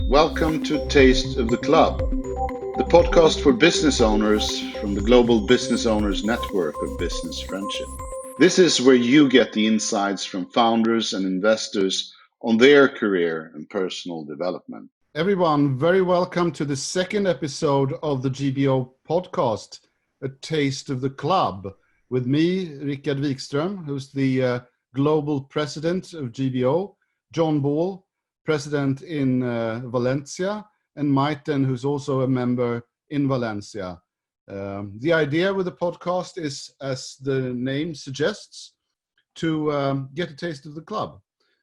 Welcome to Taste of the Club, the podcast for business owners from the Global Business Owners Network of Business Friendship. This is where you get the insights from founders and investors on their career and personal development. Everyone, very welcome to the second episode of the GBO Podcast, A Taste of the Club, with me, Wikström, who's the Global President of GBO, John Ball, President in Valencia, and Maitén, who's also a member in Valencia. The idea with the podcast is, as the name suggests, to get a taste of the club.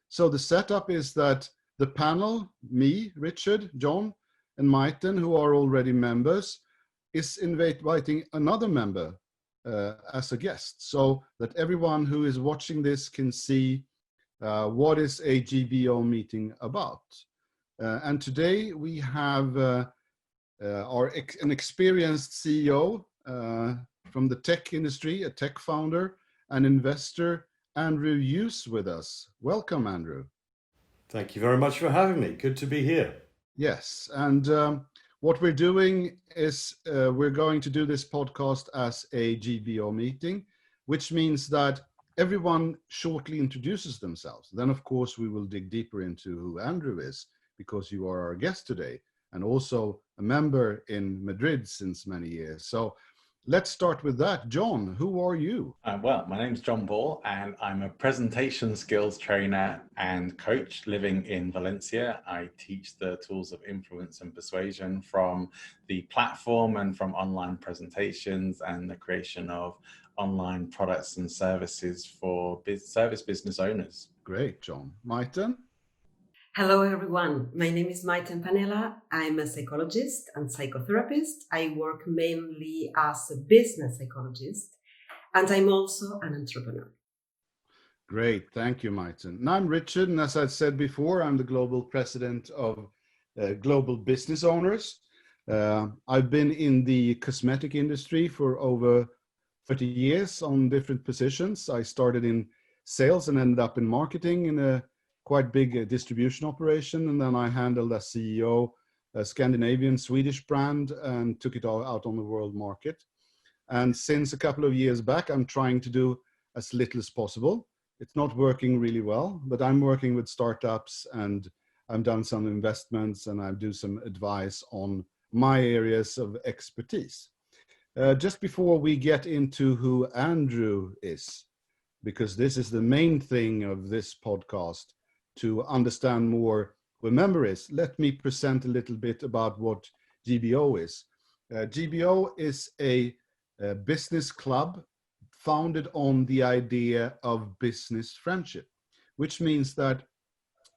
So the setup is that the panel, me, Richard, John, and Maitén, who are already members, is inviting another member as a guest, so that everyone who is watching this can see what is a GBO meeting about. And today we have an experienced CEO from the tech industry, a tech founder and investor, Andrew Hughes, with us. Welcome, Andrew. Thank you very much for having me. Good to be here. Yes, and what we're doing is we're going to do this podcast as a GBO meeting, which means that everyone shortly introduces themselves. Then, of course, we will dig deeper into who Andrew is, because you are our guest today and also a member in Madrid since many years. So let's start with that. John, who are you? Well, my name's John Ball, and I'm a presentation skills trainer and coach living in Valencia. I teach the tools of influence and persuasion from the platform and from online presentations and the creation of online products and services for service business owners. Great, John. Maitén? Hello, everyone. My name is Maitén Panella. I'm a psychologist and psychotherapist. I work mainly as a business psychologist, and I'm also an entrepreneur. Great. Thank you, Maitén. And I'm Richard, and as I said before, I'm the global president of Global Business Owners. I've been in the cosmetic industry for over 30 years on different positions. I started in sales and ended up in marketing in a quite big distribution operation. And then I handled as CEO a Scandinavian Swedish brand and took it all out on the world market. And since a couple of years back, I'm trying to do as little as possible. It's not working really well, but I'm working with startups and I've done some investments and I do some advice on my areas of expertise. Just before we get into who Andrew is, because this is the main thing of this podcast, to understand more who a member is, let me present a little bit about what GBO is. GBO is a business club founded on the idea of business friendship, which means that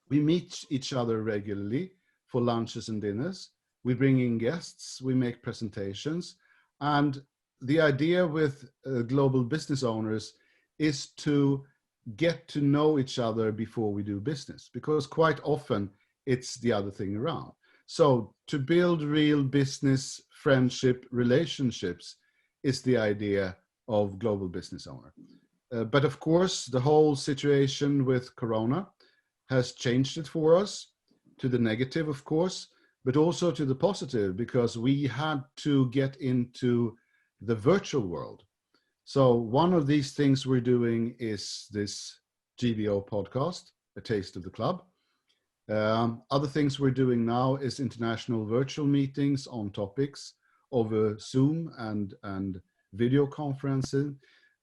we meet each other regularly for lunches and dinners. We bring in guests, we make presentations, and the idea with global business owners is to get to know each other before we do business, because quite often it's the other thing around. So to build real business friendship relationships is the idea of global business owner. But of course, the whole situation with Corona has changed it for us, to the negative, of course, but also to the positive, because we had to get into the virtual world. So one of these things we're doing is this GBO podcast, A Taste of the Club. Other things we're doing now is international virtual meetings on topics over Zoom and video conferencing.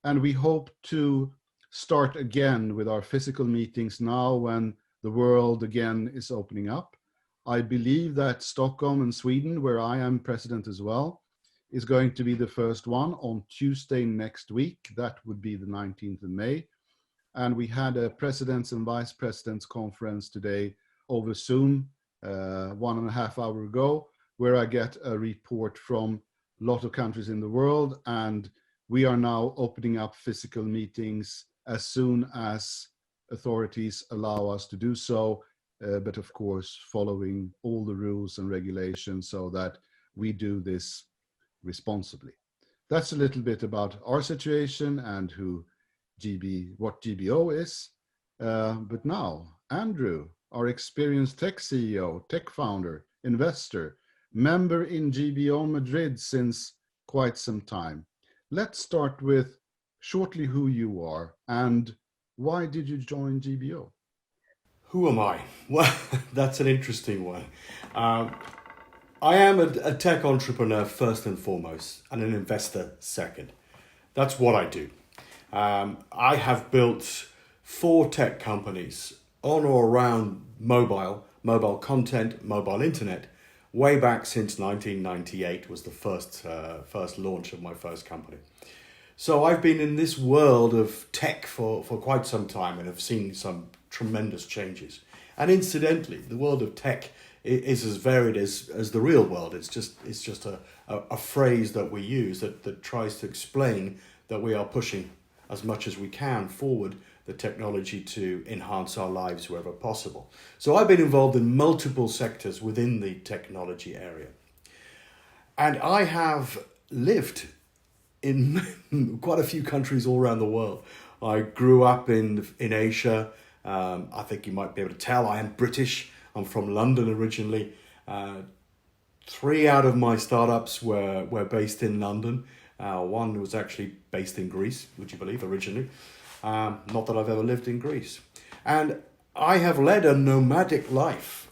And we hope to start again with our physical meetings now when the world again is opening up. I believe that Stockholm and Sweden, where I am president as well, is going to be the first one on Tuesday next week. That would be the 19th of May. And we had a presidents and vice presidents conference today over Zoom 1.5 hours ago, where I get a report from a lot of countries in the world. And we are now opening up physical meetings as soon as authorities allow us to do so. But of course, following all the rules and regulations so that we do this responsibly. That's a little bit about our situation and what GBO is. But now, Andrew, our experienced tech CEO, tech founder, investor, member in GBO Madrid since quite some time. Let's start with shortly who you are and why did you join GBO? Who am I? Well, that's an interesting one. I am a tech entrepreneur first and foremost, and an investor second. That's what I do. I have built 4 tech companies on or around mobile content, mobile internet, way back since 1998 was the first launch of my first company. So I've been in this world of tech for quite some time and have seen some tremendous changes. And incidentally, the world of tech is as varied as the real world. It's just a phrase that we use that tries to explain that we are pushing as much as we can forward the technology to enhance our lives wherever possible. So I've been involved in multiple sectors within the technology area. And I have lived in quite a few countries all around the world. I grew up in Asia. I think you might be able to tell I am British. I'm from London originally. 3 out of my startups were based in London. One was actually based in Greece, would you believe, originally. Not that I've ever lived in Greece. And I have led a nomadic life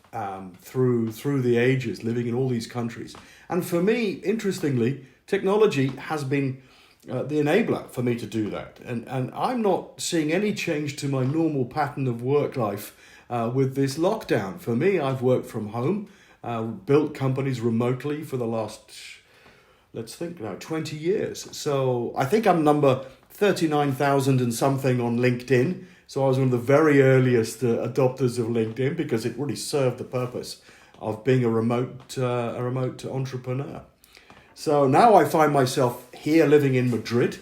through the ages, living in all these countries. And for me, interestingly, technology has been the enabler for me to do that. And I'm not seeing any change to my normal pattern of work life with this lockdown. For me, I've worked from home, built companies remotely for the last, let's think now, 20 years. So I think I'm number 39,000 and something on LinkedIn. So I was one of the very earliest adopters of LinkedIn because it really served the purpose of being a remote entrepreneur. So now I find myself here living in Madrid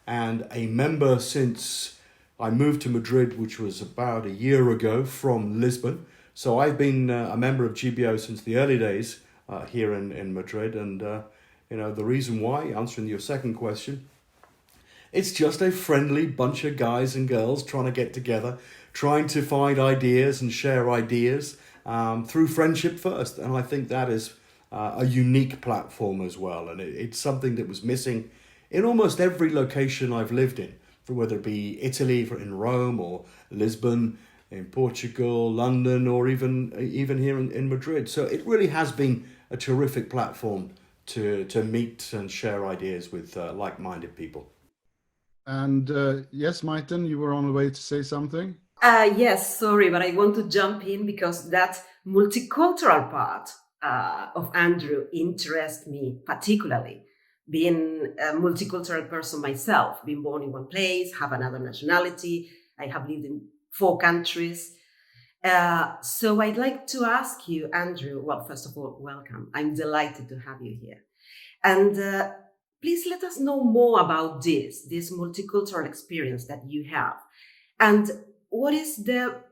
and a member since I moved to Madrid, which was about a year ago from Lisbon. So I've been a member of GBO since the early days here in Madrid. And, the reason why, answering your second question, it's just a friendly bunch of guys and girls trying to get together, trying to find ideas and share ideas through friendship first. And I think that is a unique platform as well. And it's something that was missing in almost every location I've lived in, whether it be Italy, in Rome, or Lisbon, in Portugal, London, or even here in Madrid. So it really has been a terrific platform to meet and share ideas with like-minded people. And yes, Maitén, you were on the way to say something? Yes, sorry, but I want to jump in because that multicultural part of Andrew interests me particularly. Being a multicultural person myself, being born in one place, have another nationality, I have lived in 4 countries. So I'd like to ask you, Andrew, well, first of all, welcome. I'm delighted to have you here. And please let us know more about this multicultural experience that you have. And what is the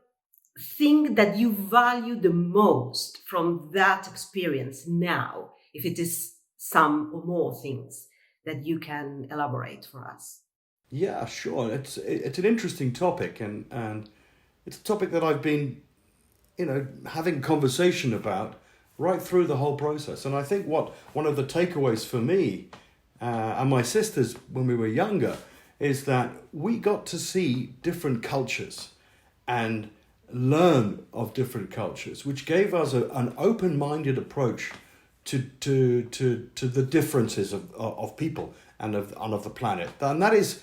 thing that you value the most from that experience now, if it is some or more things that you can elaborate for us? Yeah, sure. It's an interesting topic, and it's a topic that I've been, having conversation about right through the whole process. And I think one of the takeaways for me and my sisters when we were younger is that we got to see different cultures and learn of different cultures, which gave us an open-minded approach to the differences of people and of the planet. And that is,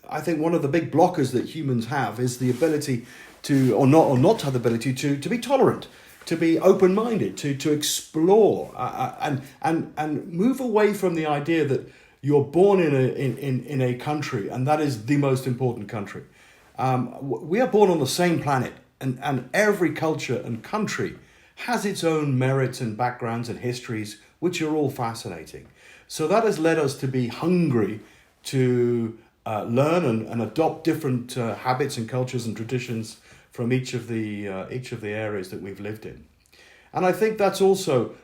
I think, one of the big blockers that humans have is the ability to, or not to have the ability to be tolerant, to be open-minded, to explore and move away from the idea that you're born in a country and that is the most important country. We are born on the same planet, and every culture and country has its own merits and backgrounds and histories, which are all fascinating. So that has led us to be hungry to learn and adopt different habits and cultures and traditions from each of the areas that we've lived in. And I think that's also,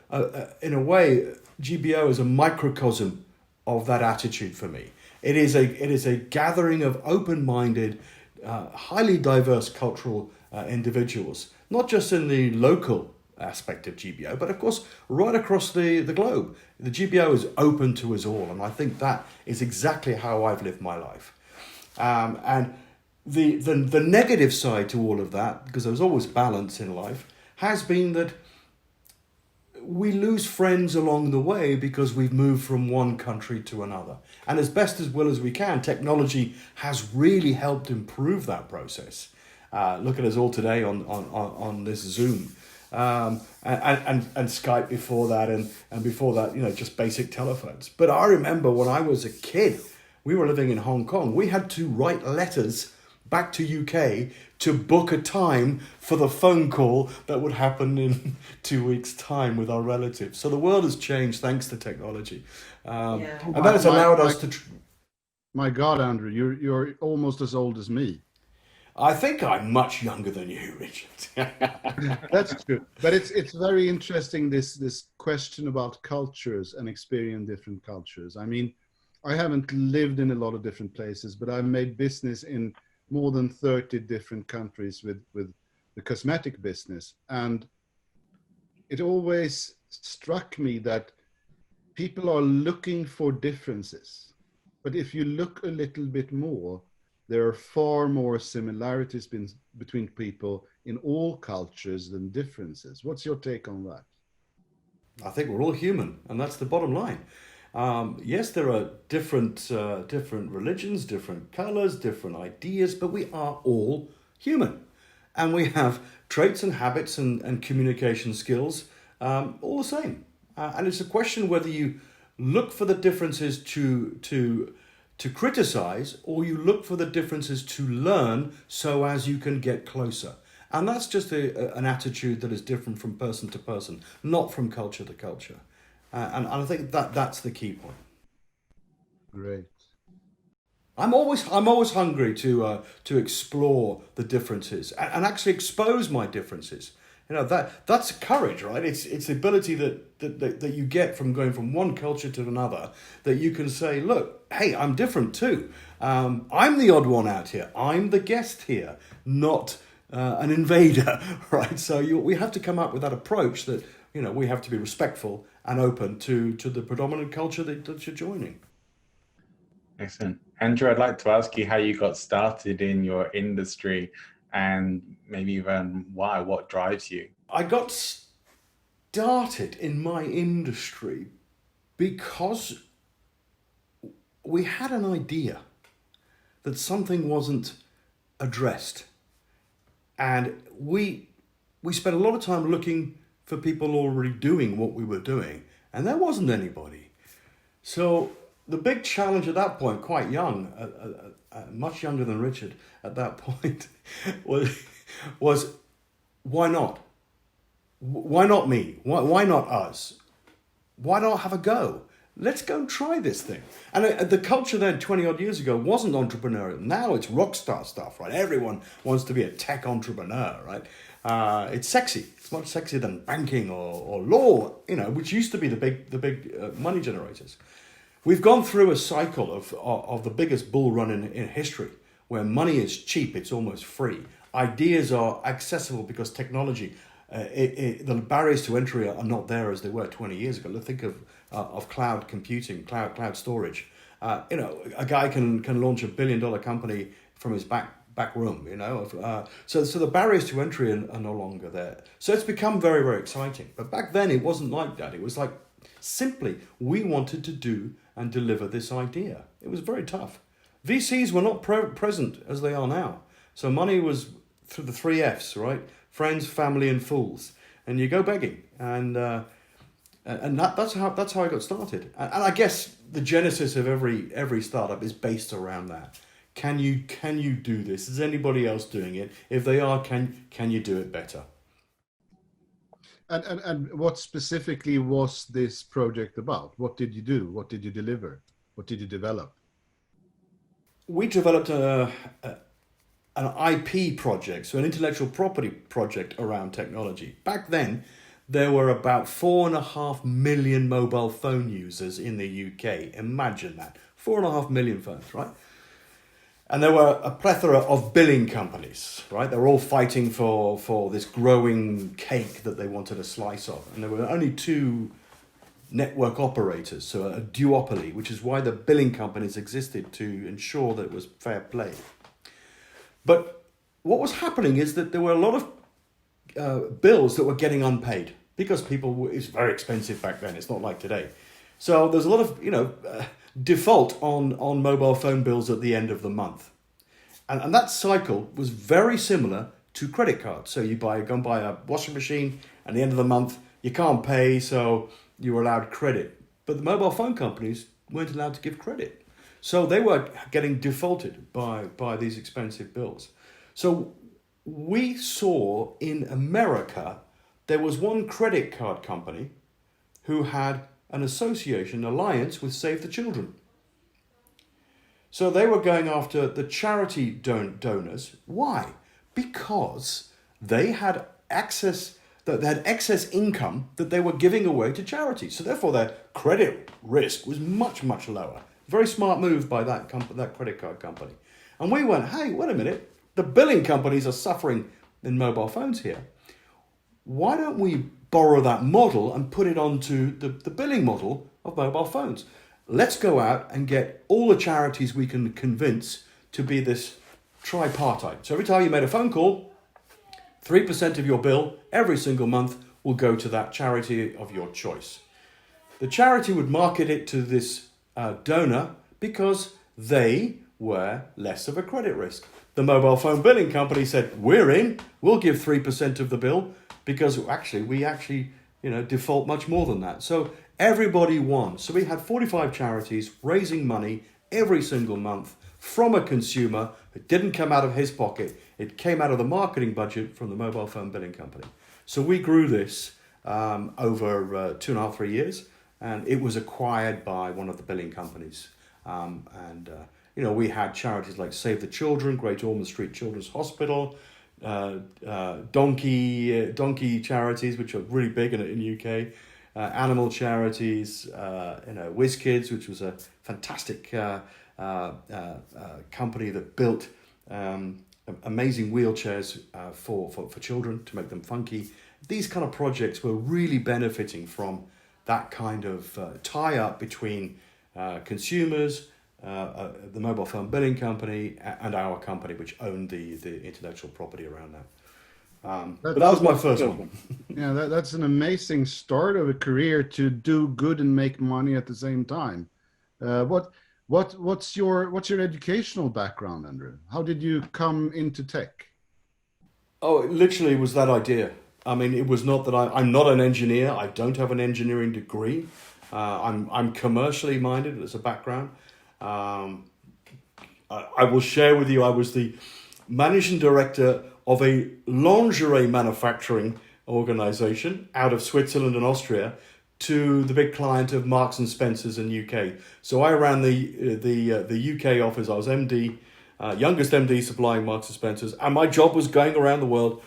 in a way, GBO is a microcosm of that attitude for me. It is a gathering of open-minded, highly diverse cultural individuals not just in the local aspect of GBO, but of course right across the globe. The GBO is open to us all, and I think that is exactly how I've lived my life. And the negative side to all of that, because there's always balance in life, has been that we lose friends along the way because we've moved from one country to another. And as best as well as we can, technology has really helped improve that process. Look at us all today on this Zoom. And Skype before that, and before that, just basic telephones. But I remember when I was a kid, we were living in Hong Kong. We had to write letters back to UK to book a time for the phone call that would happen in 2 weeks' time with our relatives. So the world has changed thanks to technology, and that has allowed us to. My God, Andrew, you're almost as old as me. I think I'm much younger than you, Richard. That's true. But it's very interesting, this question about cultures and experiencing different cultures. I mean, I haven't lived in a lot of different places, but I've made business in more than 30 different countries with the cosmetic business. And it always struck me that people are looking for differences. But if you look a little bit more, there are far more similarities between people in all cultures than differences. What's your take on that? I think we're all human, and that's the bottom line. Yes, there are different religions, different colors, different ideas, but we are all human. And we have traits and habits and communication skills all the same. And it's a question whether you look for the differences to criticize, or you look for the differences to learn so as you can get closer. And that's just an attitude that is different from person to person, not from culture to culture. And I think that's the key point. Great. I'm always hungry to explore the differences and actually expose my differences. That's courage, right? It's the ability that you get from going from one culture to another, that you can say, look, hey, I'm different too. I'm the odd one out here. I'm the guest here, not an invader, right? So we have to come up with that approach that we have to be respectful and open to the predominant culture that you're joining. Excellent. Andrew, I'd like to ask you how you got started in your industry, and maybe even why, what drives you? I got started in my industry because we had an idea that something wasn't addressed. And we spent a lot of time looking for people already doing what we were doing, and there wasn't anybody. So the big challenge at that point, quite young, much younger than Richard at that point, was why not? Why not me? Why not us? Why not have a go? Let's go and try this thing. And the culture then 20 odd years ago wasn't entrepreneurial. Now it's rock star stuff, right? Everyone wants to be a tech entrepreneur, right? It's sexy. It's much sexier than banking or law, which used to be the big money generators. We've gone through a cycle of the biggest bull run in history, where money is cheap, it's almost free. Ideas are accessible because technology, the barriers to entry are not there as they were 20 years ago. Let's think of cloud computing, cloud storage. A guy can launch $1 billion company from his back room. So the barriers to entry are no longer there. So it's become very, very exciting. But back then it wasn't like that. It was like simply we wanted to do and deliver this idea. It was very tough. VCs were not present as they are now. So money was through the 3 Fs, right? Friends, family, and fools. And you go begging. And that's how I got started. And I guess the genesis of every startup is based around that. Can you do this? Is anybody else doing it? If they are, can you do it better? And what specifically was this project about? What did you do? What did you deliver? What did you develop? We developed an IP project, so an intellectual property project around technology. Back then, there were about 4.5 million mobile phone users in the UK. Imagine that. 4.5 million phones, right? And there were a plethora of billing companies, right? They were all fighting for this growing cake that they wanted a slice of. And there were only two network operators, so a duopoly, which is why the billing companies existed, to ensure that it was fair play. But what was happening is that there were a lot of bills that were getting unpaid because it's very expensive back then. It's not like today. So there's a lot of, default on mobile phone bills at the end of the month. And that cycle was very similar to credit cards. So you go and buy a washing machine, and at the end of the month, you can't pay, so you're allowed credit. But the mobile phone companies weren't allowed to give credit. So they were getting defaulted by these expensive bills. So we saw in America, there was one credit card company who had an association, alliance with Save the Children. So they were going after the charity donors. Why? Because they had excess income that they were giving away to charity. So therefore their credit risk was much, much lower. Very smart move by that credit card company. And we went, hey, wait a minute. The billing companies are suffering in mobile phones here. Why don't we borrow that model and put it onto the billing model of mobile phones? Let's go out and get all the charities we can convince to be this tripartite. So every time you made a phone call, 3% of your bill every single month will go to that charity of your choice. The charity would market it to this donor because they were less of a credit risk. The mobile phone billing company said, we're in, we'll give 3% of the bill because we actually default much more than that. So everybody won. So we had 45 charities raising money every single month from a consumer. It didn't come out of his pocket. It came out of the marketing budget from the mobile phone billing company. So we grew this over 2.5, 3 years, and it was acquired by one of the billing companies. We had charities like Save the Children, Great Ormond Street Children's Hospital, donkey charities, which are really big in the UK, animal charities, WizKids, which was a fantastic company that built amazing wheelchairs for children to make them funky. These kind of projects were really benefiting from that kind of tie-up between consumers, the mobile phone billing company, and our company, which owned the intellectual property around that. But that was my first one. Yeah, that's an amazing start of a career to do good and make money at the same time. What's your educational background, Andrew? How did you come into tech? Oh, it literally was that idea. I mean, it was not that I'm not an engineer. I don't have an engineering degree. I'm commercially minded as a background. I will share with you, I was the managing director of a lingerie manufacturing organization out of Switzerland and Austria to the big client of Marks and Spencer's in UK. So I ran the UK office. I was MD, youngest MD supplying Marks and Spencer's, and my job was going around the world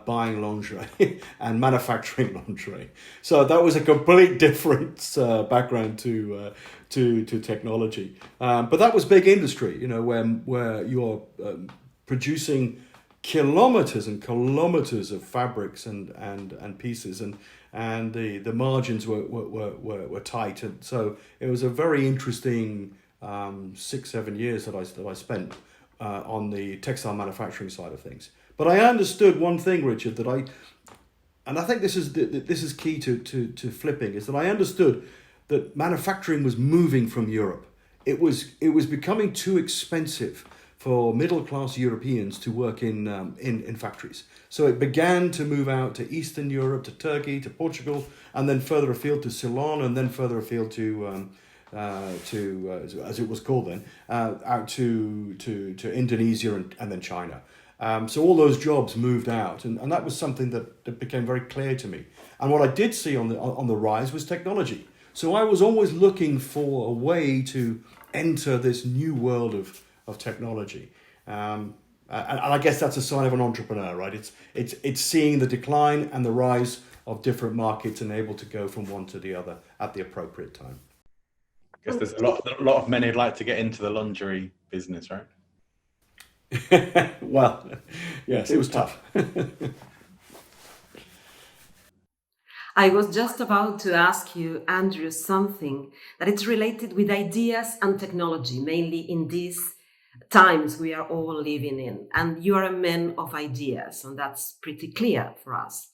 buying lingerie and manufacturing lingerie. So that was a complete different background to technology. But that was big industry, where you're producing kilometers and kilometers of fabrics and pieces, and the margins were tight, and so it was a very interesting 6-7 years that I spent on the textile manufacturing side of things. But I understood one thing, Richard, and I think this is key to flipping, is that I understood that manufacturing was moving from Europe. It was becoming too expensive for middle-class Europeans to work in factories. So it began to move out to Eastern Europe, to Turkey, to Portugal, and then further afield to Ceylon, and then further afield to as it was called then, out to Indonesia and then China. So all those jobs moved out, and that was something that became very clear to me. And what I did see on the rise was technology. So I was always looking for a way to enter this new world of technology. And I guess that's a sign of an entrepreneur, right? It's seeing the decline and the rise of different markets and able to go from one to the other at the appropriate time. I guess there's a lot of men who'd like to get into the lingerie business, right? Well, yes, it was tough. I was just about to ask you, Andrew, something that it's related with ideas and technology, mainly in these times we are all living in. And you are a man of ideas, and that's pretty clear for us.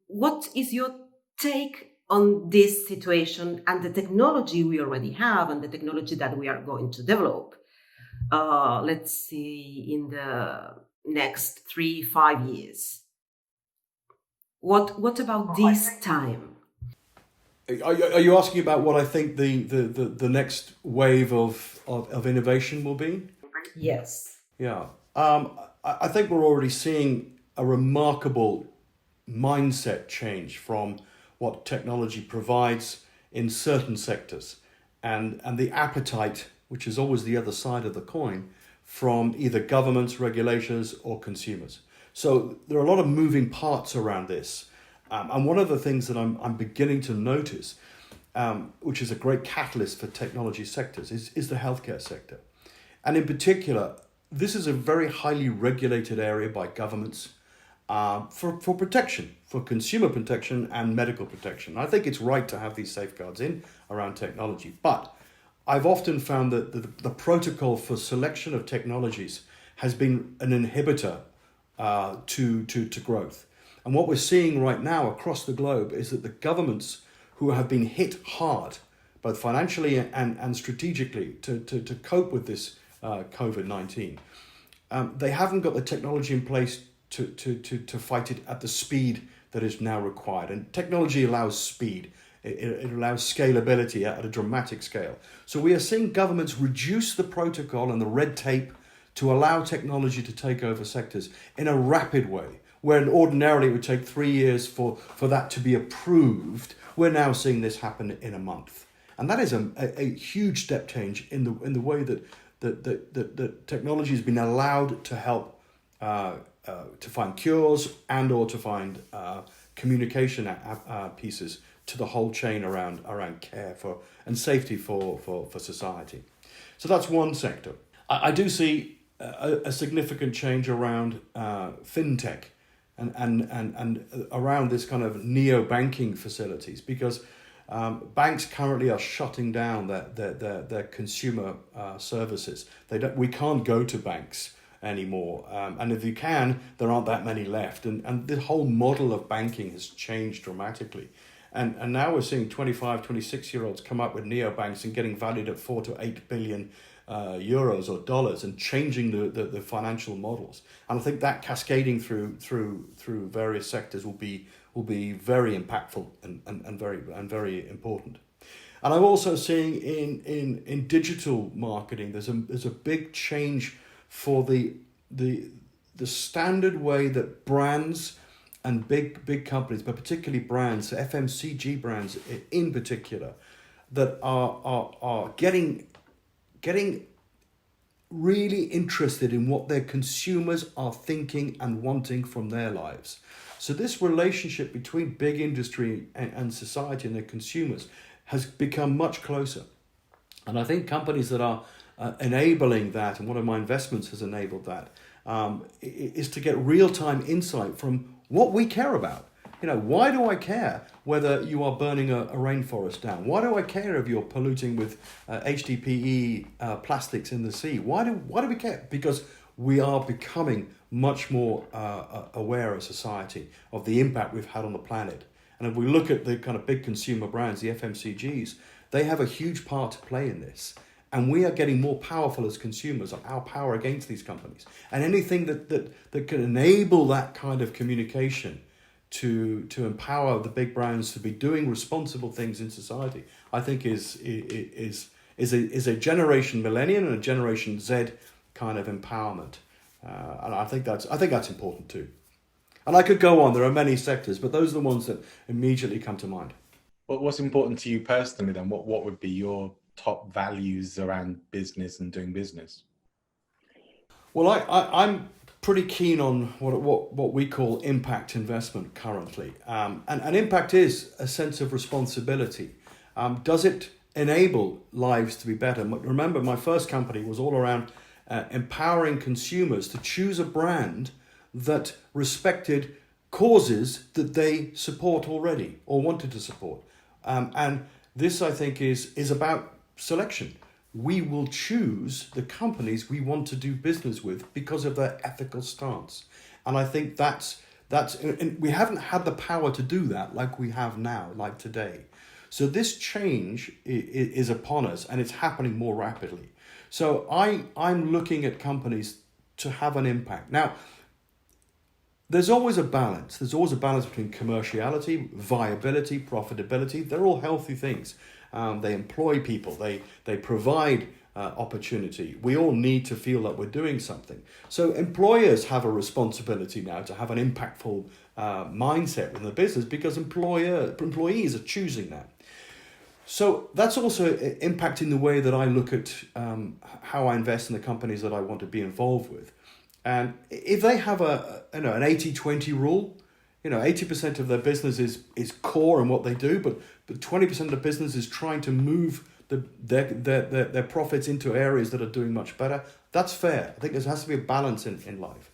What is your take on this situation and the technology we already have and the technology that we are going to develop? Let's see, in the next 3-5 years. What about this time? Are you asking about what I think the next wave of innovation will be? Yes. Yeah. I think we're already seeing a remarkable mindset change from what technology provides in certain sectors and the appetite, which is always the other side of the coin, from either governments, regulators, or consumers. So there are a lot of moving parts around this. And one of the things that I'm beginning to notice, which is a great catalyst for technology sectors, is the healthcare sector. And in particular, this is a very highly regulated area by governments for protection, for consumer protection and medical protection. I think it's right to have these safeguards in around technology. But I've often found that the protocol for selection of technologies has been an inhibitor to growth. And what we're seeing right now across the globe is that the governments who have been hit hard, both financially and strategically, to cope with this COVID-19, they haven't got the technology in place to fight it at the speed that is now required. And technology allows speed. It allows scalability at a dramatic scale. So we are seeing governments reduce the protocol and the red tape to allow technology to take over sectors in a rapid way, where ordinarily it would take 3 years for that to be approved. We're now seeing this happen in a month. And that is a huge step change in the way that technology has been allowed to help to find cures and or to find communication pieces to the whole chain around care for and safety for society. So that's one sector. I do see a significant change around fintech and around this kind of neo-banking facilities, because banks currently are shutting down their consumer services. We can't go to banks anymore, and if you can, there aren't that many left, and the whole model of banking has changed dramatically. And now we're seeing 25, 26-year-olds come up with neobanks and getting valued at 4 to 8 billion euros or dollars, and changing the financial models. And I think that cascading through various sectors will be very impactful and very important. And I'm also seeing in digital marketing there's a big change for the standard way that brands and big companies, but particularly brands, FMCG brands in particular, that are getting really interested in what their consumers are thinking and wanting from their lives. So this relationship between big industry and society and their consumers has become much closer. And I think companies that are enabling that, and one of my investments has enabled that, is to get real-time insight from what we care about. Why do I care whether you are burning a rainforest down? Why do I care if you're polluting with HDPE plastics in the sea? Why do we care? Because we are becoming much more aware as a society of the impact we've had on the planet. And if we look at the kind of big consumer brands, the FMCGs, they have a huge part to play in this. And we are getting more powerful as consumers, our power against these companies. And anything that can enable that kind of communication to empower the big brands to be doing responsible things in society, I think is a generation millennium and a generation Z kind of empowerment, and I think that's important too. And I could go on. There are many sectors, but those are the ones that immediately come to mind. What's important to you personally then? What would be your top values around business and doing business? Well, I'm pretty keen on what we call impact investment currently. And impact is a sense of responsibility. Does it enable lives to be better? Remember, my first company was all around empowering consumers to choose a brand that respected causes that they support already or wanted to support. And this, I think, is about selection. We will choose the companies we want to do business with because of their ethical stance. And I think that's and we haven't had the power to do that like we have now, like today. So this change is upon us, and it's happening more rapidly. So I'm looking at companies to have an impact. Now, there's always a balance. There's always a balance between commerciality, viability, profitability. They're all healthy things. They employ people. They provide opportunity. We all need to feel that we're doing something. So employers have a responsibility now to have an impactful mindset in the business, because employees are choosing that. So that's also impacting the way that I look at how I invest in the companies that I want to be involved with. And if they have an 80-20 rule, 80% of their business is core in what they do, but 20% of the business is trying to move their profits into areas that are doing much better. That's fair. I think there has to be a balance in life.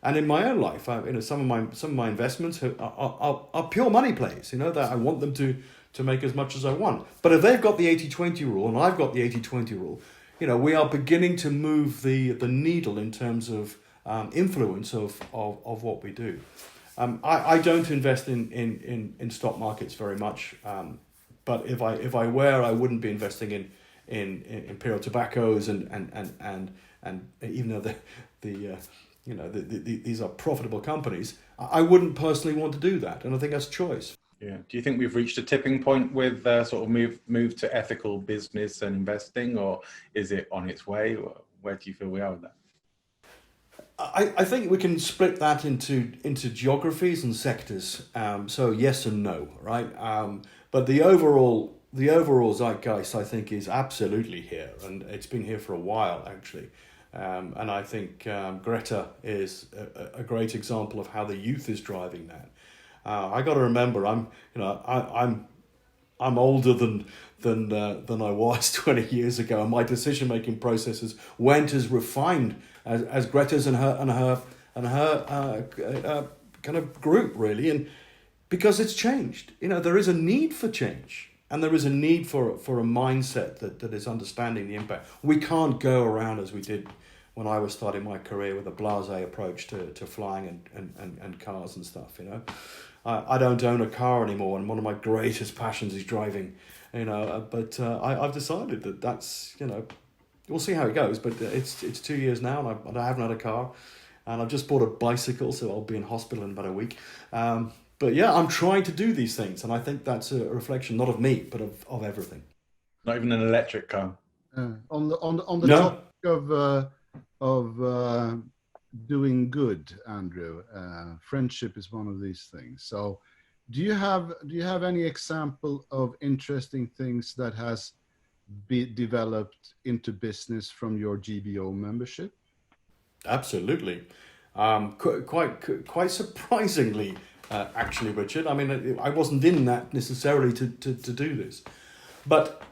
And in my own life, some of my investments are pure money plays. That I want them to make as much as I want. But if they've got the 80-20 rule and I've got the 80-20 rule, we are beginning to move the needle in terms of influence of what we do. I don't invest in stock markets very much, but if I were, I wouldn't be investing in Imperial Tobaccos and even though these are profitable companies, I wouldn't personally want to do that, and I think that's choice. Yeah. Do you think we've reached a tipping point with sort of move to ethical business and investing, or is it on its way? Where do you feel we are with that? I think we can split that into geographies and sectors. So yes and no, right? But the overall zeitgeist, I think, is absolutely here, and it's been here for a while actually. And I think Greta is a great example of how the youth is driving that. I got to remember, I'm older than I was 20 years ago, and my decision-making processes weren't as refined as Greta's and her kind of group, really, and because it's changed. There is a need for change, and there is a need for a mindset that is understanding the impact. We can't go around as we did when I was starting my career with a blasé approach to flying and cars and stuff. I don't own a car anymore, and one of my greatest passions is driving. But I've decided that's we'll see how it goes. But it's 2 years now, and I haven't had a car, and I've just bought a bicycle, so I'll be in hospital in about a week. But yeah, I'm trying to do these things, and I think that's a reflection not of me, but of everything. Not even an electric car. On the topic of doing good, Andrew, friendship is one of these things. So do you have any example of interesting things that has been developed into business from your GBO membership? Absolutely. Quite surprisingly, actually, Richard. I mean, I wasn't in that necessarily to do this, but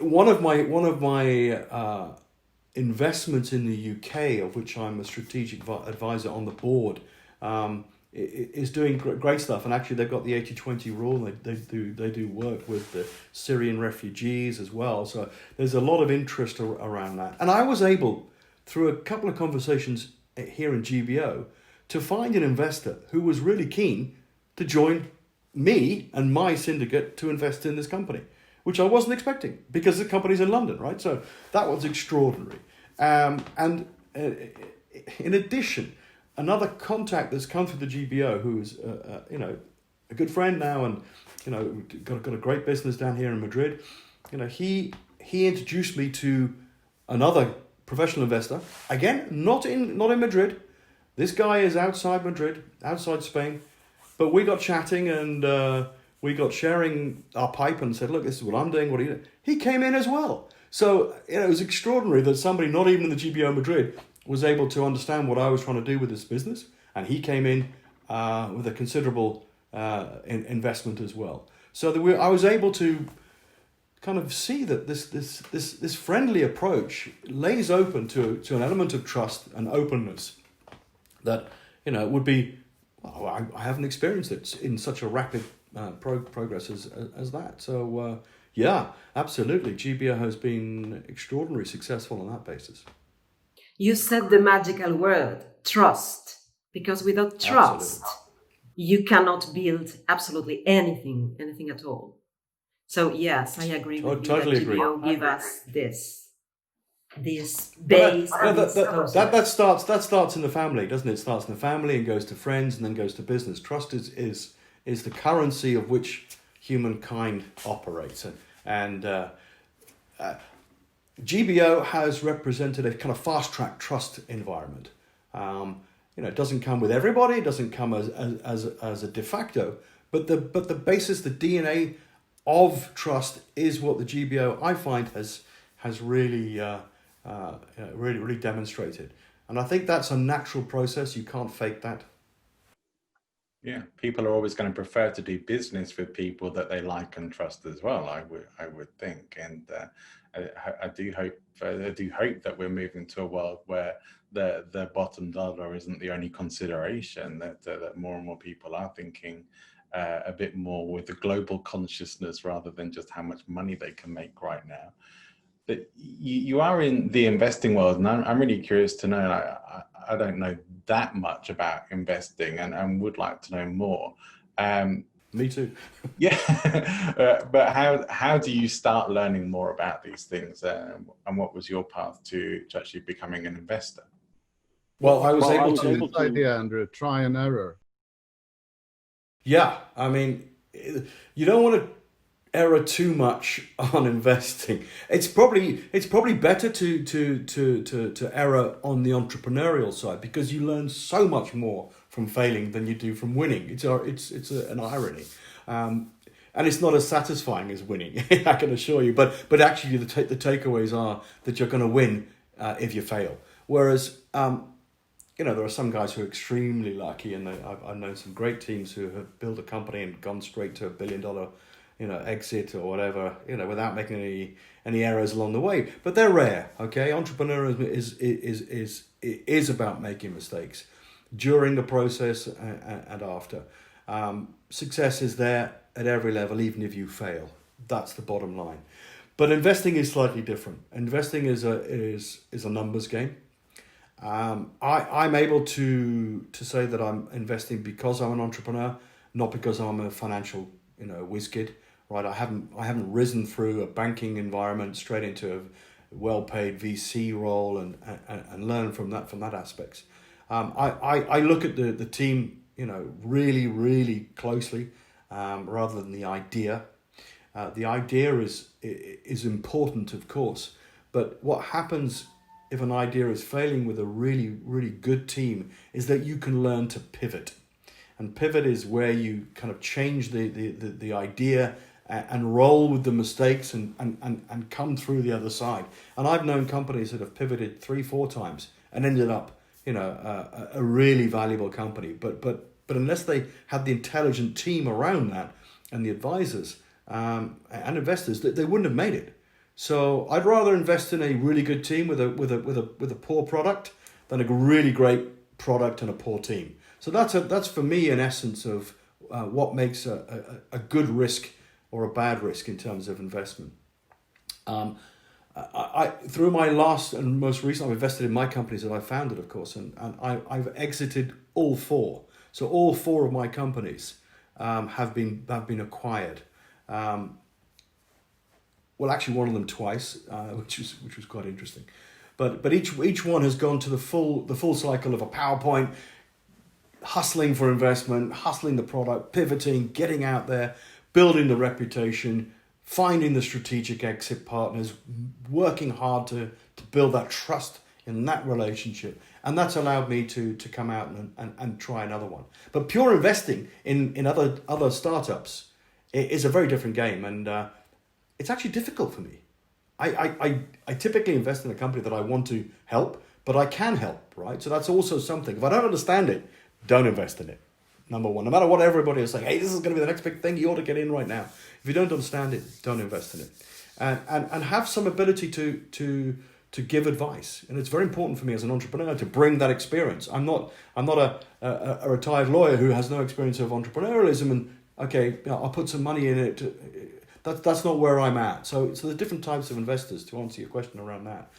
one of my investments in the UK, of which I'm a strategic advisor on the board, is doing great stuff. And actually, they've got the 80-20 rule. They do work with the Syrian refugees as well. So there's a lot of interest around that. And I was able, through a couple of conversations here in GBO, to find an investor who was really keen to join me and my syndicate to invest in this company, which I wasn't expecting because the company's in London, right? So that was extraordinary. And in addition, another contact that's come through the GBO, who's a good friend now, and got a great business down here in Madrid. He introduced me to another professional investor. Again, not in Madrid. This guy is outside Madrid, outside Spain. But we got chatting, and we got sharing our pipe and said, look, this is what I'm doing, what are you doing? He came in as well. So it was extraordinary that somebody not even in the GBO Madrid was able to understand what I was trying to do with this business. And he came in with a considerable investment as well. So I was able to kind of see that this friendly approach lays open to an element of trust and openness that, you know, would be, well, I haven't experienced it in such a rapid progress as that. So yeah, absolutely, GBO has been extraordinarily successful on that basis. You said the magical word, trust, because without trust, you cannot build absolutely anything at all. So yes, I agree with you totally that GBO agree. give us this base. That starts in the family, doesn't it? It starts in the family and goes to friends and then goes to business. Trust is the currency of which humankind operates, and GBO has represented a kind of fast track trust environment. You know, it doesn't come with everybody. It doesn't come as a de facto, but the basis, the DNA of trust is what the GBO, I find, has really really demonstrated, and I think that's a natural process. You can't fake that. Yeah, people are always going to prefer to do business with people that they like and trust as well. I would think, and I do hope that we're moving to a world where the bottom dollar isn't the only consideration. That more and more people are thinking a bit more with the global consciousness rather than just how much money they can make right now. But you are in the investing world, and I'm really curious to know. I don't know that much about investing, and would like to know more. Me too. Yeah, but how do you start learning more about these things, and what was your path to actually becoming an investor? Well, I was able to. This idea, Andrew, try and error. Yeah, I mean, you don't want to error too much on investing. It's probably better to error on the entrepreneurial side, because you learn so much more from failing than you do from winning. It's an irony, and it's not as satisfying as winning. I can assure you. But actually, the takeaways are that you're going to win if you fail. Whereas you know, there are some guys who are extremely lucky, and I've known some great teams who have built a company and gone straight to $1 billion, you know, exit or whatever, you know, without making any errors along the way. But they're rare, okay? Entrepreneurship is about making mistakes during the process and after. Success is there at every level, even if you fail. That's the bottom line. But investing is slightly different. Investing is a numbers game. I'm able to say that I'm investing because I'm an entrepreneur, not because I'm a financial, you know, whiz kid, right? I haven't risen through a banking environment straight into a well-paid VC role and learn from that aspect. I look at the team, you know, really, really closely, rather than the idea. The idea is important, of course, but what happens if an idea is failing with a really, really good team is that you can learn to pivot. And pivot is where you kind of change the idea and roll with the mistakes and come through the other side. And I've known companies that have pivoted 3-4 times and ended up, you know, a really valuable company. But unless they had the intelligent team around that and the advisors and investors, they wouldn't have made it. So I'd rather invest in a really good team with a poor product than a really great product and a poor team. So that's for me an essence of what makes a good risk or a bad risk in terms of investment. I through my last and most recent, I've invested in my companies that I founded, of course, and I've exited all 4. So all 4 of my companies have been acquired. Well, actually, one of them twice, which was quite interesting, but each one has gone to the full cycle of a PowerPoint, hustling for investment, hustling the product, pivoting, getting out there, building the reputation, finding the strategic exit partners, working hard to build that trust in that relationship, and that's allowed me to come out and try another one. But pure investing in other startups is a very different game, and it's actually difficult for me. I typically invest in a company that I want to help, but I can help, right? So that's also something. If I don't understand it, don't invest in it. Number one, no matter what everybody is saying, hey, this is going to be the next big thing, you ought to get in right now. If you don't understand it, don't invest in it. and have some ability to give advice. And it's very important for me as an entrepreneur to bring that experience. I'm not a retired lawyer who has no experience of entrepreneurialism and okay, I'll put some money in it. That's not where I'm at. So there's different types of investors, to answer your question around that.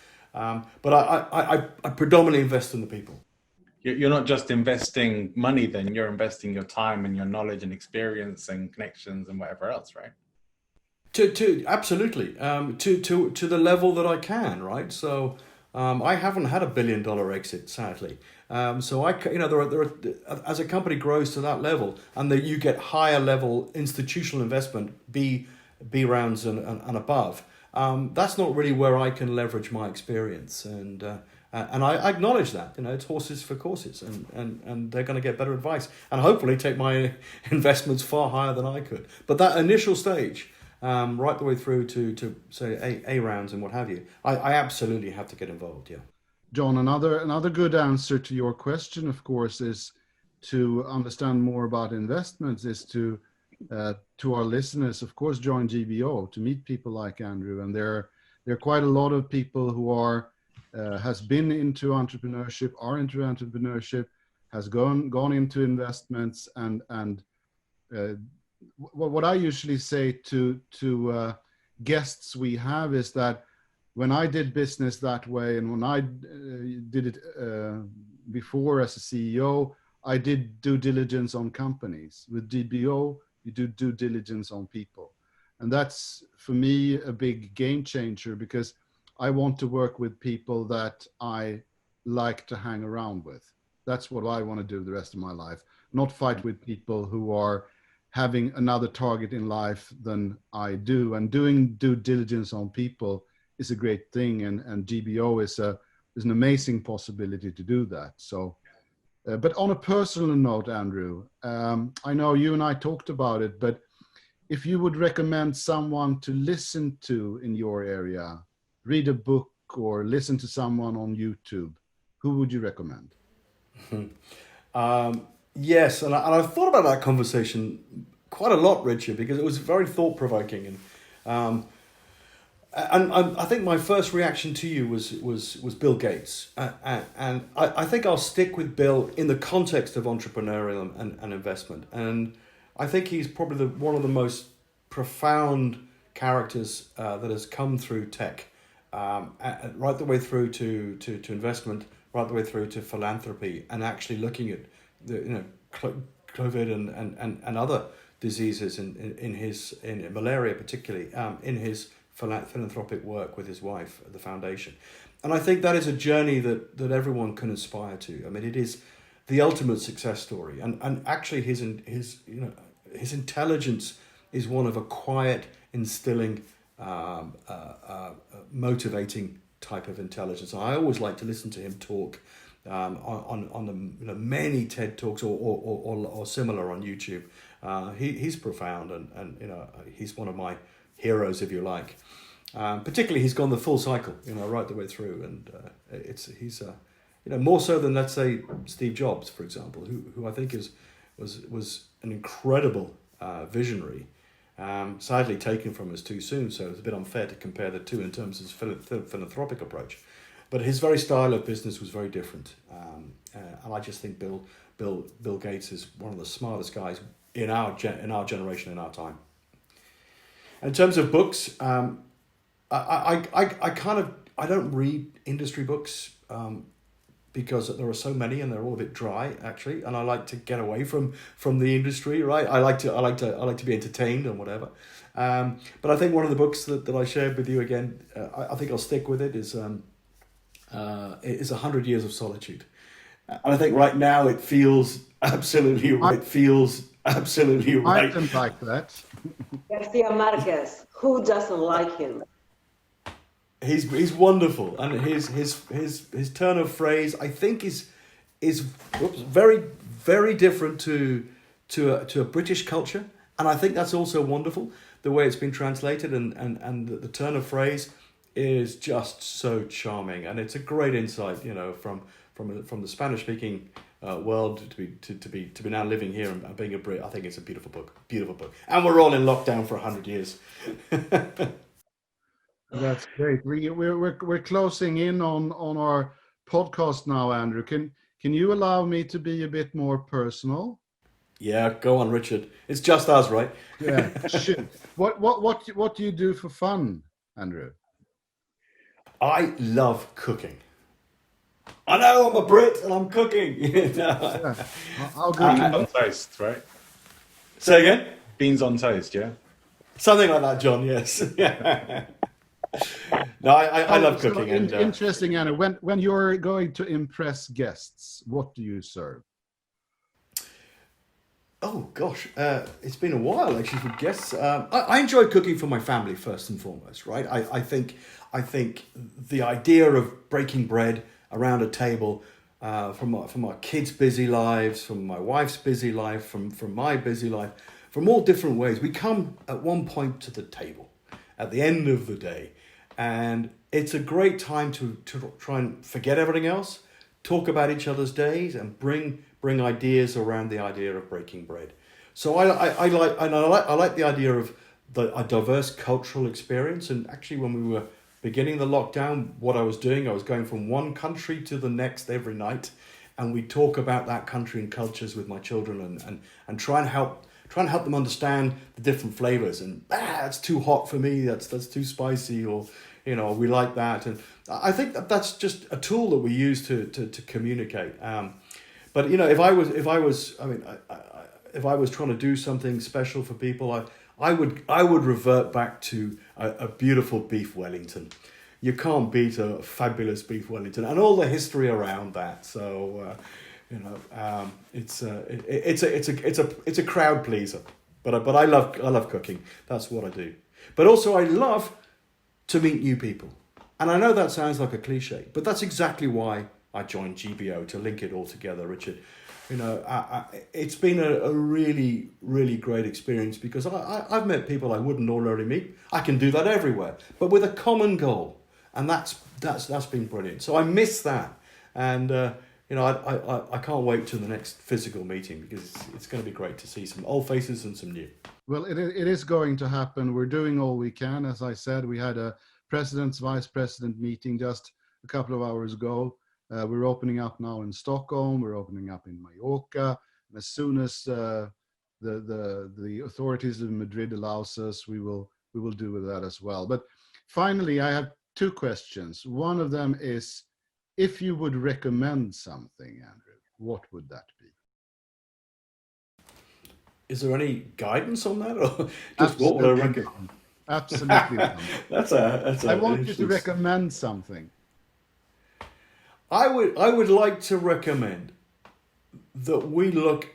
But I predominantly invest in the people. You're not just investing money then, you're investing your time and your knowledge and experience and connections and whatever else, right? To absolutely, to the level that I can, right? So I haven't had $1 billion exit, sadly. So there are as a company grows to that level, and that you get higher level institutional investment, B rounds and above. That's not really where I can leverage my experience, and I acknowledge that. It's horses for courses, and they're going to get better advice, and hopefully take my investments far higher than I could. But that initial stage, right the way through to say A rounds and what have you, I absolutely have to get involved. Yeah. John, another good answer to your question, of course, is to understand more about investments is to our listeners, of course, join GBO to meet people like Andrew. And there are quite a lot of people who has been into entrepreneurship, are into entrepreneurship, has gone into investments, and what I usually say to guests we have is that when I did business that way, and when I did it before as a CEO, I did due diligence on companies. With GBO, you do due diligence on people. And that's, for me, a big game changer, because I want to work with people that I like to hang around with. That's what I want to do the rest of my life, not fight with people who are having another target in life than I do. And doing due diligence on people is a great thing, and GBO is an amazing possibility to do that. So, but on a personal note, Andrew, I know you and I talked about it, but if you would recommend someone to listen to in your area, read a book or listen to someone on YouTube, who would you recommend? Yes, and I've thought about that conversation quite a lot, Richard, because it was very thought-provoking, and I think my first reaction to you was Bill Gates, and I think I'll stick with Bill in the context of entrepreneurial and investment, and I think he's probably one of the most profound characters that has come through tech, right the way through to investment, right the way through to philanthropy, and actually looking at the COVID and other diseases in malaria particularly, in his philanthropic work with his wife at the foundation. And I think that is a journey that everyone can aspire to. I mean, it is the ultimate success story, and actually his intelligence is one of a quiet, instilling, motivating type of intelligence. I always like to listen to him talk on the many TED Talks or similar on YouTube. He's profound, and he's one of my heroes, if you like. Particularly, he's gone the full cycle, right the way through, and he's more so than, let's say, Steve Jobs, for example, who I think was an incredible visionary. Sadly taken from us too soon, so it's a bit unfair to compare the two in terms of his philanthropic approach. But his very style of business was very different, and I just think Bill Gates is one of the smartest guys in our generation, in our time. In terms of books, I don't read industry books because there are so many and they're all a bit dry, actually, and I like to get away from the industry, right? I like to be entertained and whatever. But I think one of the books that I shared with you again, I think I'll stick with it, is 100 Years of Solitude. And I think right now it feels absolutely right. I can like that. Garcia Marquez, who doesn't like him? He's wonderful, and his turn of phrase, I think, is very, very different to a British culture, and I think that's also wonderful, the way it's been translated, and the turn of phrase is just so charming, and it's a great insight, from the Spanish speaking world to be now living here and being a Brit. I think it's a beautiful book, and we're all in lockdown for 100 years. That's great. We're closing in on our podcast now, Andrew. Can you allow me to be a bit more personal? Yeah, go on, Richard. It's just us, right? Yeah, shoot. What do you do for fun, Andrew? I love cooking. I know I'm a Brit and I'm cooking. Yeah. How good Beans on toast, right? Say again? Beans on toast, yeah? Something like that, John, yes. No, I love So cooking. interesting, Andrew. When you're going to impress guests, what do you serve? Oh gosh, it's been a while actually for guests. I enjoy cooking for my family first and foremost, right? I think the idea of breaking bread around a table, from our kids' busy lives, from my wife's busy life, from my busy life, from all different ways, we come at one point to the table at the end of the day, and it's a great time to try and forget everything else, talk about each other's days, and bring ideas around the idea of breaking bread. So I like the idea of a diverse cultural experience. And actually, when we were beginning the lockdown, what I was doing, I was going from one country to the next every night, and we talk about that country and cultures with my children, and try and help them understand the different flavors. And that's too hot for me. That's too spicy, or we like that. And I think that's just a tool that we use to communicate. But if I was trying to do something special for people, I would revert back to a beautiful beef Wellington. You can't beat a fabulous beef Wellington and all the history around that. So it's a crowd pleaser. But I love cooking. That's what I do. But also I love to meet new people. And I know that sounds like a cliche, but that's exactly why I joined GBO, to link it all together, Richard. It's been a really, really great experience, because I've met people I wouldn't ordinarily meet. I can do that everywhere, but with a common goal, and that's been brilliant. So I miss that, and I can't wait till the next physical meeting, because it's going to be great to see some old faces and some new. Well, it is going to happen. We're doing all we can. As I said, we had a president's vice president meeting just a couple of hours ago. We're opening up now in Stockholm. We're opening up in Mallorca. And as soon as the authorities in Madrid allows us, we will do that as well. But finally, I have two questions. One of them is, if you would recommend something, Andrew, what would that be? Is there any guidance on that, or just Absolutely what would I recommend? Absolutely. That's I want you to recommend something. I would like to recommend that we look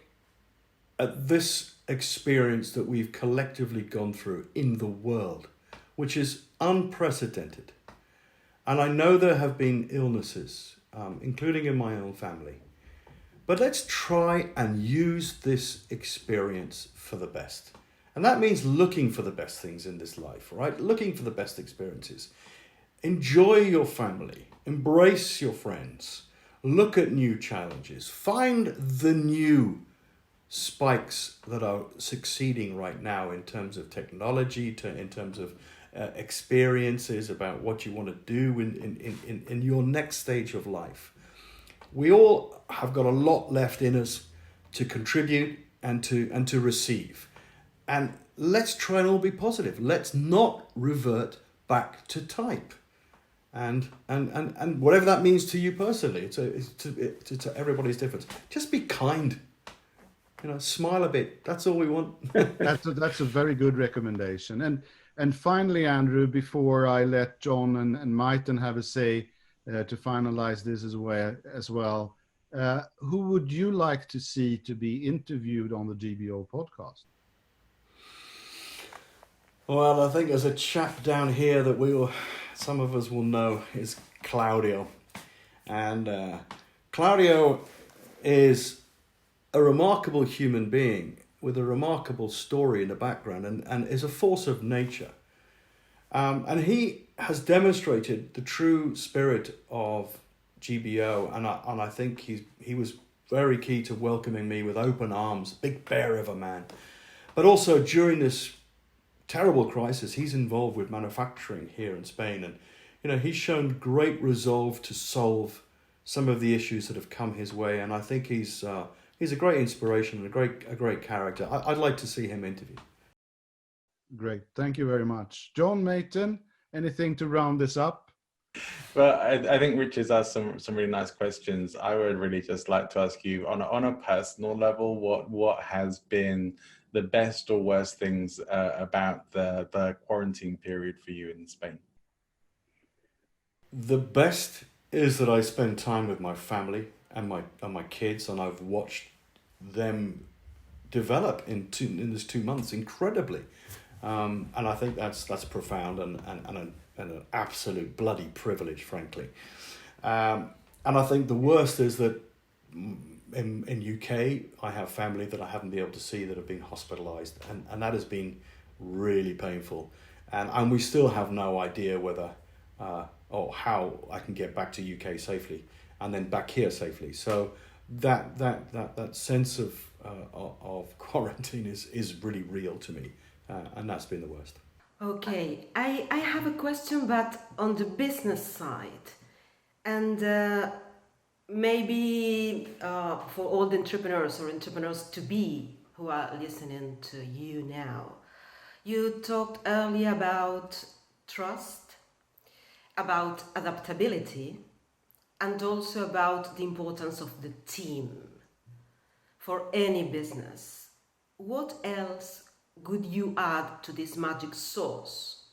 at this experience that we've collectively gone through in the world, which is unprecedented. And I know there have been illnesses, including in my own family. But let's try and use this experience for the best. And that means looking for the best things in this life, right? Looking for the best experiences. Enjoy your family. Embrace your friends. Look at new challenges. Find the new spikes that are succeeding right now in terms of technology, in terms of experiences about what you want to do in your next stage of life. We all have got a lot left in us to contribute and to receive. And let's try and all be positive. Let's not revert back to type. And whatever that means to you personally, to everybody's different. Just be kind. Smile a bit. That's all we want. That's a very good recommendation. And finally, Andrew, before I let John and Maitén have a say to finalize this as well, who would you like to see to be interviewed on the GBO podcast? Well, I think there's a chap down here that some of us will know is Claudio. And Claudio is a remarkable human being with a remarkable story in the background, and is a force of nature. And he has demonstrated the true spirit of GBO, and I think he was very key to welcoming me with open arms, big bear of a man. But also during this terrible crisis, he's involved with manufacturing here in Spain, and he's shown great resolve to solve some of the issues that have come his way, and I think he's a great inspiration and a great character. I'd like to see him interviewed. Great, thank you very much. John, Maitén, anything to round this up? Well, I think Richard's asked some really nice questions. I would really just like to ask you on a personal level, what has been the best or worst things about the quarantine period for you in Spain? The best is that I spend time with my family and my kids, and I've watched them develop in this 2 months incredibly, and I think that's profound and an absolute bloody privilege, frankly. And I think the worst is that in UK I have family that I haven't been able to see that have been hospitalised, and that has been really painful, and we still have no idea whether or how I can get back to UK safely and then back here safely. So that sense of quarantine is really real to me, and that's been the worst. Okay, I have a question, but on the business side, and maybe for all the entrepreneurs or entrepreneurs to be who are listening to you now. You talked earlier about trust, about adaptability, and also about the importance of the team for any business. What else would you add to this magic sauce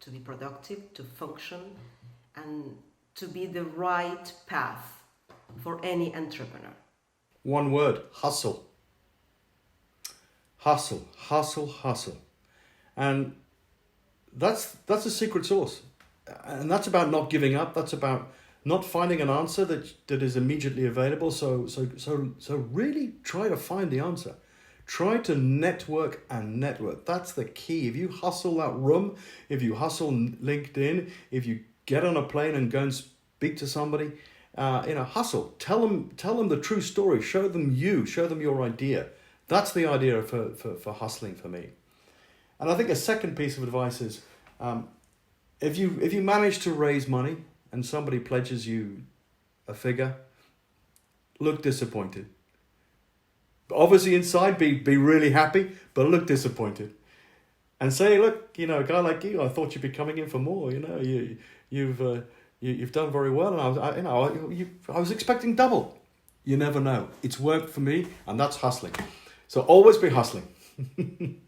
to be productive, to function, and to be the right path for any entrepreneur? One word: hustle. Hustle, hustle, hustle. And that's a secret sauce. And that's about not giving up. That's about not finding an answer that is immediately available. So really try to find the answer. Try to network and network. That's the key. If you hustle that room, if you hustle LinkedIn, if you get on a plane and go and speak to somebody, hustle. Tell them the true story. Show them your idea. That's the idea for hustling for me. And I think a second piece of advice is, if you manage to raise money and somebody pledges you a figure, look disappointed. Obviously inside be really happy, but look disappointed. And say, look, a guy like you, I thought you'd be coming in for more. You've done very well, and I was expecting double. You never know. It's worked for me, and that's hustling. So always be hustling. Thank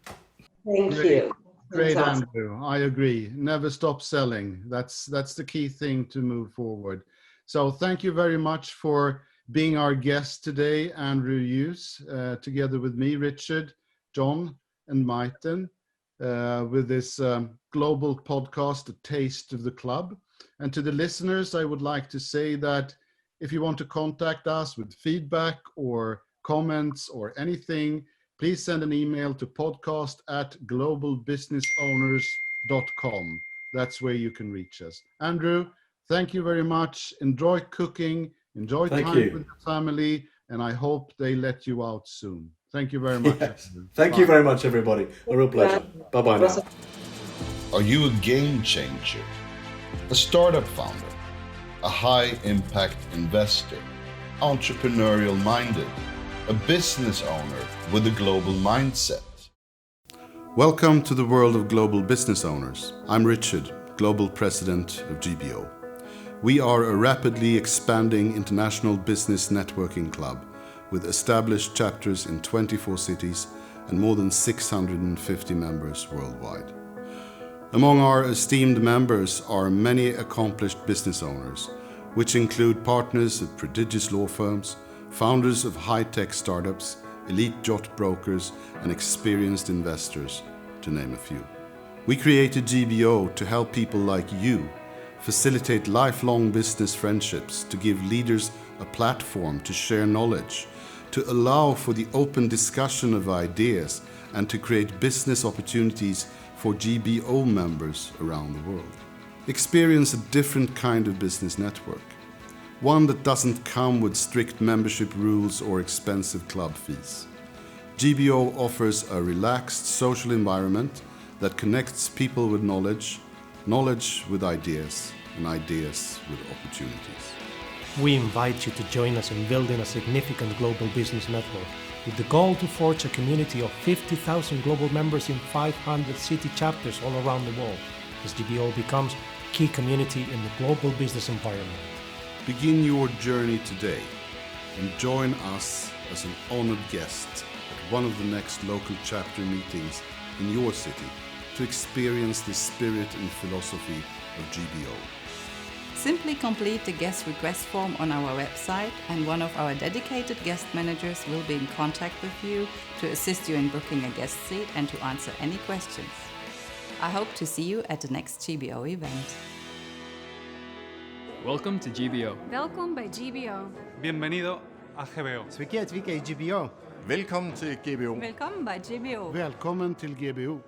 you. Great, Fantastic. Andrew. I agree. Never stop selling. That's the key thing to move forward. So thank you very much for being our guest today, Andrew Hughes, together with me, Richard, John, and Maitén, with this global podcast, A Taste of the Club. And to the listeners, I would like to say that if you want to contact us with feedback or comments or anything, please send an email to podcast@globalbusinessowners.com. That's where you can reach us. Andrew, thank you very much. Enjoy cooking, enjoy time with your family, and I hope they let you out soon. Thank you very much. Yes. Thank you very much, everybody. A real pleasure. Bye-bye now. Are you a game changer? A startup founder? A high-impact investor? Entrepreneurial minded? A business owner with a global mindset? Welcome to the world of global business owners. I'm Richard, Global President of GBO. We are a rapidly expanding international business networking club with established chapters in 24 cities and more than 650 members worldwide. Among our esteemed members are many accomplished business owners, which include partners at prestigious law firms, founders of high-tech startups, elite yacht brokers, and experienced investors, to name a few. We created GBO to help people like you facilitate lifelong business friendships, to give leaders a platform to share knowledge, to allow for the open discussion of ideas, and to create business opportunities for GBO members around the world. Experience a different kind of business network. One that doesn't come with strict membership rules or expensive club fees. GBO offers a relaxed social environment that connects people with knowledge, knowledge with ideas, and ideas with opportunities. We invite you to join us in building a significant global business network with the goal to forge a community of 50,000 global members in 500 city chapters all around the world, as GBO becomes a key community in the global business environment. Begin your journey today and join us as an honored guest at one of the next local chapter meetings in your city to experience the spirit and philosophy of GBO. Simply complete the guest request form on our website, and one of our dedicated guest managers will be in contact with you to assist you in booking a guest seat and to answer any questions. I hope to see you at the next GBO event. Welcome to GBO. Welkom bij GBO. Bienvenido a GBO. Sveiki atvykę į GBO. Velkommen til GBO. Velkommen by GBO. Välkommen till GBO.